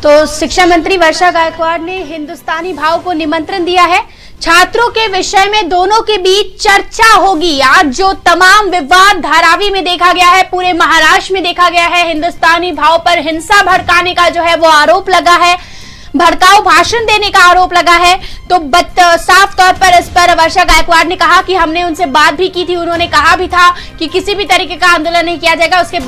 तो शिक्षा मंत्री वर्षा गायकवाड़ ने हिंदुस्तानी भाव को निमंत्रण दिया है। छात्रों के विषय में दोनों के बीच चर्चा होगी। आज जो तमाम विवाद धारावी में देखा गया है, पूरे महाराष्ट्र में देखा गया है, हिंदुस्तानी भाव पर हिंसा भड़काने का जो है वो आरोप लगा है, भड़काऊ भाषण देने का आरोप लगा है। तो साफ तौर पर इस पर वर्षा गायकवाड़ ने कहा कि हमने उनसे बात भी की थी, उन्होंने कहा भी था कि किसी भी तरीके का आंदोलन नहीं किया जाएगा। उसके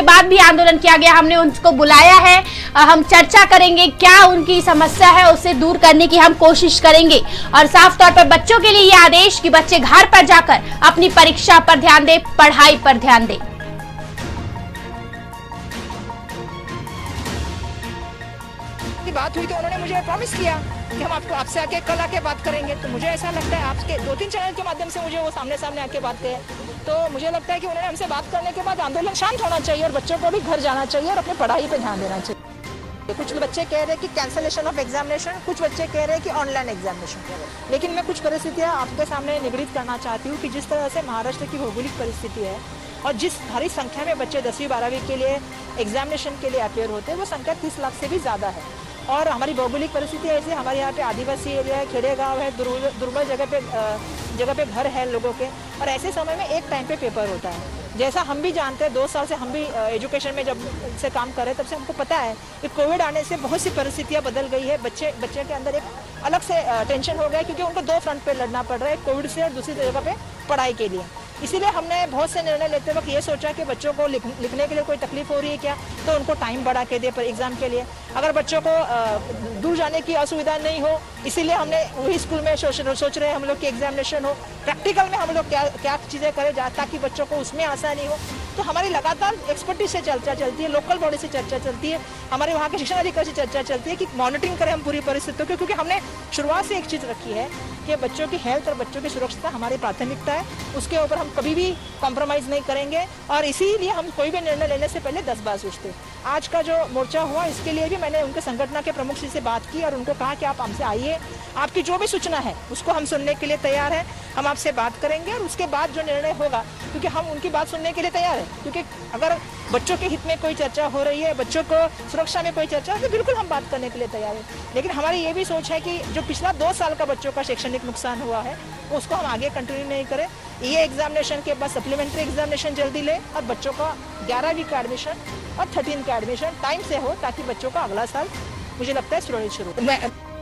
बाद भी आंदोलन किया गया, हमने उनको बुलाया है, हम चर्चा करेंगे, क्या उनकी समस्या है उसे दूर करने की हम कोशिश करेंगे। और साफ तौर पर बच्चों के लिए ये आदेश कि बच्चे घर पर जाकर अपनी परीक्षा पर ध्यान दें, पढ़ाई पर ध्यान दें। बात हुई तो उन्होंने मुझे प्रॉमिस किया कि हम आपसे आके कल आके बात करेंगे। तो मुझे ऐसा लगता है आपके 2-3 चैनल के माध्यम से मुझे वो सामने आके बात कहे, तो मुझे लगता है कि उन्होंने हमसे बात करने के बाद आंदोलन शांत होना चाहिए और बच्चों को भी घर जाना चाहिए और अपनी पढ़ाई पे ध्यान देना चाहिए। कुछ बच्चे कह रहे हैं कि कैंसलेशन ऑफ एग्जामिनेशन, कुछ बच्चे कह रहे हैं कि ऑनलाइन एग्जामिनेशन। लेकिन मैं कुछ परिस्थितियाँ आपके सामने निगृहित करना चाहती हूँ कि जिस तरह से महाराष्ट्र की भौगोलिक परिस्थिति है और जिस भारी संख्या में बच्चे 10वीं-12वीं के लिए एग्जामिनेशन के लिए अपेयर होते हैं, वो संख्या 30 लाख से भी ज़्यादा है। और हमारी भौगोलिक परिस्थिति ऐसे, हमारे यहाँ पे आदिवासी एरिया है, खेड़े गाँव है, दुर्बल जगह पे घर है लोगों के, और ऐसे समय में एक टाइम पे पेपर होता है। जैसा हम भी जानते हैं, 2 साल से हम भी एजुकेशन में जब से काम कर रहे हैं, तब से हमको पता है कि कोविड आने से बहुत सी परिस्थितियाँ बदल गई है। बच्चे के अंदर एक अलग से टेंशन हो गया, क्योंकि उनको 2 फ्रंट पे लड़ना पड़ रहा है, कोविड से और दूसरी जगह पे पढ़ाई के लिए। इसीलिए हमने बहुत से निर्णय लेते वक्त ये सोचा कि बच्चों को लिखने के लिए कोई तकलीफ हो रही है क्या, तो उनको टाइम बढ़ा के दे पर एग्जाम के लिए। अगर बच्चों को दूर जाने की असुविधा नहीं हो, इसीलिए हमने वही स्कूल में सोच रहे हैं हम लोग कि एग्जामिनेशन हो। प्रैक्टिकल में हम लोग क्या चीज़ें करें ताकि बच्चों को उसमें आसानी हो। तो हमारी लगातार एक्सपर्टीज से चर्चा चलती है, लोकल बॉडी से चर्चा चलती है, हमारे वहाँ के शिक्षण अधिकारी से चर्चा चलती है कि मॉनिटरिंग करें हम पूरी परिस्थितियों की, क्योंकि हमने शुरुआत से एक चीज़ रखी है कि बच्चों की हेल्थ और बच्चों की सुरक्षा हमारी प्राथमिकता है, उसके ऊपर हम कभी भी कॉम्प्रोमाइज़ नहीं करेंगे। और इसीलिए हम कोई भी निर्णय लेने से पहले 10 बार सोचते हैं। आज का जो मोर्चा हुआ, इसके लिए भी मैंने उनके संगठन के प्रमुख जी से बात की और उनको कहा कि आप हमसे आइए, आपकी जो भी सूचना है उसको हम सुनने के लिए तैयार हैं, हम आपसे बात करेंगे और उसके बाद जो निर्णय होगा, क्योंकि हम उनकी बात सुनने के लिए तैयार हैं। क्योंकि अगर बच्चों के हित में कोई चर्चा हो रही है, बच्चों को सुरक्षा में कोई चर्चा है, तो बिल्कुल हम बात करने के लिए तैयार हैं। लेकिन हमारी ये भी सोच है कि जो पिछला 2 साल का बच्चों का शैक्षणिक नुकसान हुआ है, उसको हम आगे कंटिन्यू नहीं करें। ये एग्जामिनेशन के बाद सप्लीमेंट्री एग्जामिनेशन जल्दी ले और बच्चों का 11वीं का एडमिशन और 13th का एडमिशन टाइम से हो, ताकि बच्चों का अगला साल मुझे लगता है शुरू